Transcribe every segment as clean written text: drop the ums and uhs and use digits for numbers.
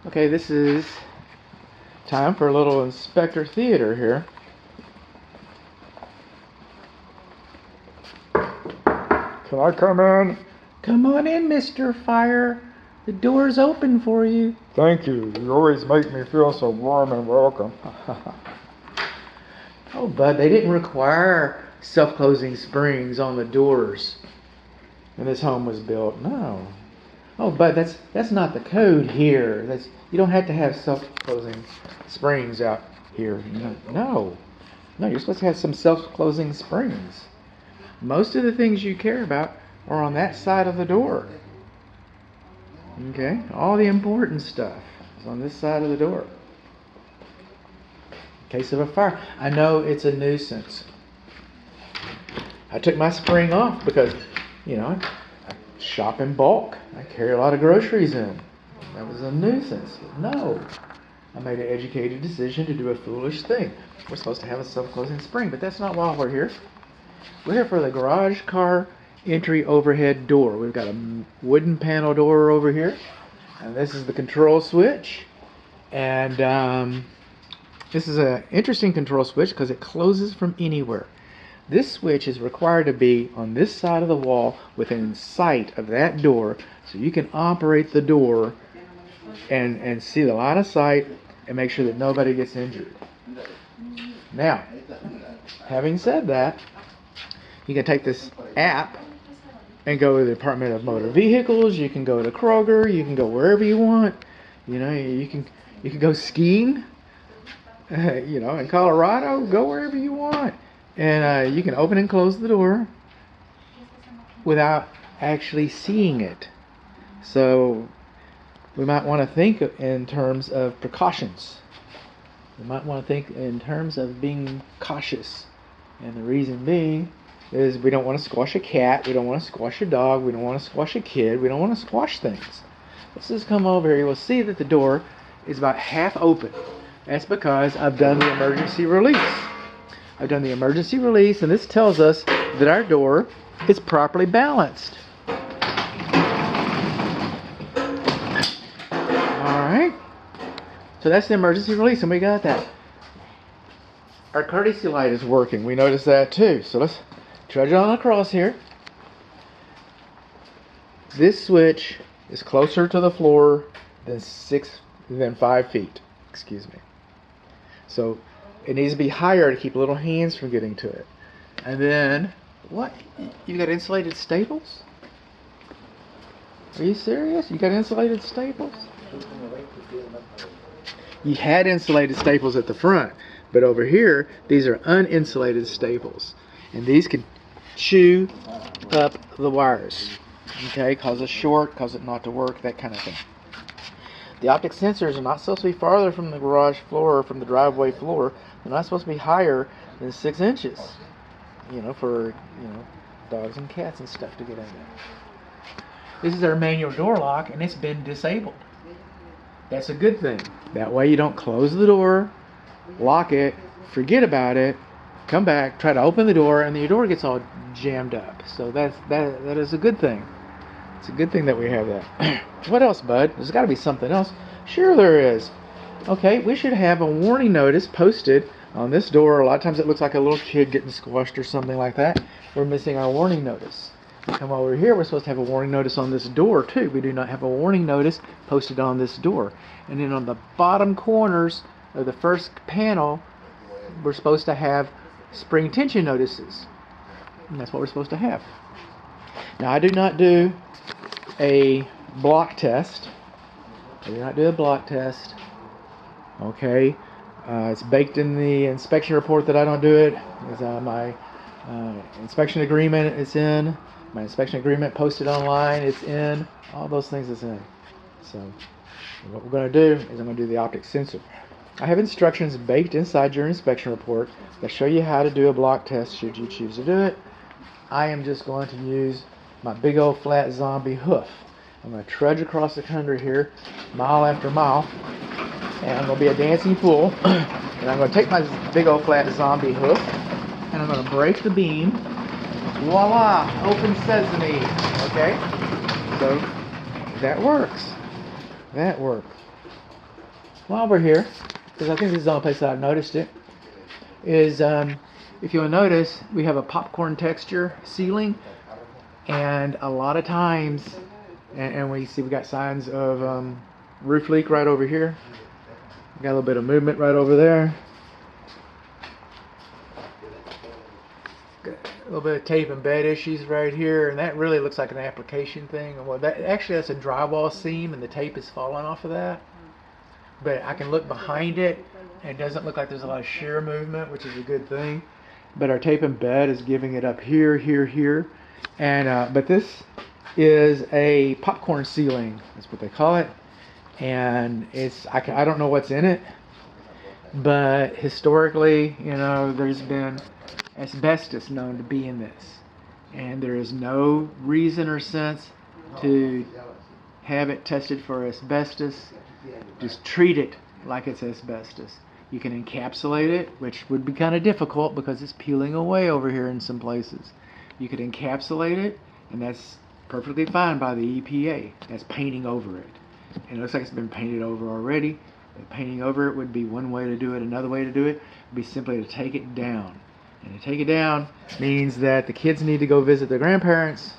Okay, this is time for a little Inspector Theater here. Can I come in? Come on in, Mr. Fire. The door's open for you. Thank you. You always make me feel so warm and welcome. Oh, Bud, they didn't require self-closing springs on the doors when this home was built. No. Oh, Bud, that's not the code here. You don't have to have self-closing springs out here. No, you're supposed to have some self-closing springs. Most of the things you care about are on that side of the door. Okay? All the important stuff is on this side of the door. In case of a fire. I know it's a nuisance. I took my spring off because, I shop in bulk. I carry a lot of groceries in. That was a nuisance. No. I made an educated decision to do a foolish thing. We're supposed to have a self-closing spring, but that's not why we're here. We're here for the garage car entry overhead door. We've got a wooden panel door over here, and this is the control switch. And this is an interesting control switch because it closes from anywhere. This switch is required to be on this side of the wall within sight of that door, so you can operate the door and see the line of sight and make sure that nobody gets injured. Now, having said that, you can take this app and go to the Department of Motor Vehicles. You can go to Kroger. You can go wherever you want. You can go skiing. In Colorado, go wherever you want. And you can open and close the door without actually seeing it. So we might want to think in terms of precautions. We might want to think in terms of being cautious. And the reason being is we don't want to squash a cat, we don't want to squash a dog, we don't want to squash a kid, we don't want to squash things. Let's just come over here. You'll see that the door is about half open. That's because I've done the emergency release. I've done the emergency release, and this tells us that our door is properly balanced. Alright. So that's the emergency release, and we got that. Our courtesy light is working. We noticed that too. So let's trudge on across here. This switch is closer to the floor than 5 feet. Excuse me. So it needs to be higher to keep little hands from getting to it. And then, what? You got insulated staples? Are you serious? You got insulated staples? You had insulated staples at the front, but over here, these are uninsulated staples. And these can chew up the wires. Okay, cause a short, cause it not to work, that kind of thing. The optic sensors are not supposed to be farther from the garage floor or from the driveway floor. They're not supposed to be higher than 6 inches. For dogs and cats and stuff to get in there. This is our manual door lock, and it's been disabled. That's a good thing. That way you don't close the door, lock it, forget about it, come back, try to open the door, and your door gets all jammed up. So that is a good thing. It's a good thing that we have that. What else, Bud? There's got to be something else. Sure there is. Okay, we should have a warning notice posted on this door. A lot of times it looks like a little kid getting squashed or something like that. We're missing our warning notice. Come over here, we're supposed to have a warning notice on this door too. We do not have a warning notice posted on this door. And then on the bottom corners of the first panel, we're supposed to have spring tension notices. And that's what we're supposed to have. Now, I do not do a block test. Okay. It's baked in the inspection report that I don't do it. My inspection agreement is in. My inspection agreement posted online, it's in. All those things is in. So what we're going to do is I'm going to do the optic sensor. I have instructions baked inside your inspection report that show you how to do a block test should you choose to do it. I am just going to use my big old flat zombie hoof. I'm going to trudge across the country here, mile after mile, and I'm going to be a dancing fool. And I'm going to take my big old flat zombie hoof, and I'm going to break the beam. Voila! Open sesame. Okay? So, that works. while we're here, because I think this is the only place that I've noticed it, is if you'll notice, we have a popcorn texture ceiling, and a lot of times, and we see we got signs of roof leak right over here. Got a little bit of movement right over there. Got a little bit of tape and bed issues right here, and that really looks like an application thing. Well, actually that's a drywall seam, and the tape is falling off of that. But I can look behind it, and it doesn't look like there's a lot of shear movement, which is a good thing. But our tape and bed is giving it up here, here, here. And but this is a popcorn ceiling. That's what they call it. And I don't know what's in it, but historically, there's been asbestos known to be in this. And there is no reason or sense to have it tested for asbestos. Just treat it like it's asbestos. You can encapsulate it, which would be kind of difficult because it's peeling away over here in some places. You could encapsulate it, and that's perfectly fine by the EPA. That's painting over it. And it looks like it's been painted over already. But painting over it would be one way to do it. Another way to do it would be simply to take it down. And to take it down means that the kids need to go visit their grandparents.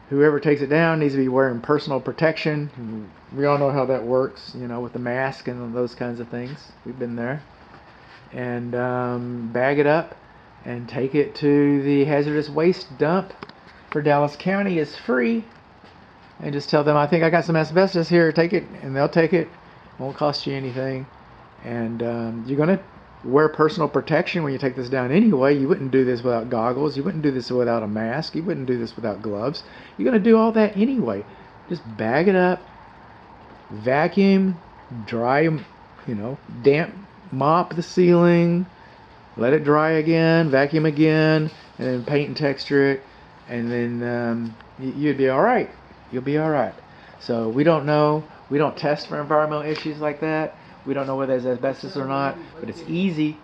Whoever takes it down needs to be wearing personal protection. We all know how that works, with the mask and those kinds of things. We've been there. And bag it up and take it to the hazardous waste dump for Dallas County. Is free. And just tell them, I think I got some asbestos here, take it. And they'll take it. Won't cost you anything. And you're going to wear personal protection when you take this down anyway. You wouldn't do this without goggles. You wouldn't do this without a mask. You wouldn't do this without gloves. You're going to do all that anyway. Just bag it up, vacuum, dry, damp, mop the ceiling, let it dry again, vacuum again, and then paint and texture it, and then you'd be all right. You'll be all right. So we don't know. We don't test for environmental issues like that. We don't know whether it's asbestos or not, but it's easy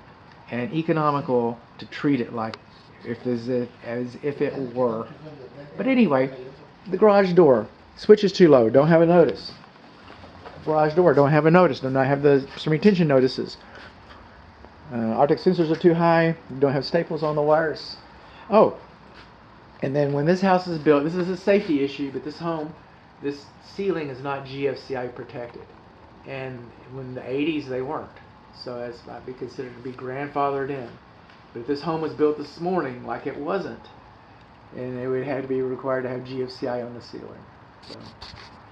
and economical to treat it like as if it were. But anyway, the garage door switch is too low. Don't have a notice. Garage door don't have a notice. Do not have some retention notices. Arctic sensors are too high. Don't have staples on the wires. Oh, and then when this house is built, this is a safety issue, but this ceiling is not GFCI protected. And in the 80s, they weren't. So that might be considered to be grandfathered in. But if this home was built this morning, like it wasn't, and it would have to be required to have GFCI on the ceiling. So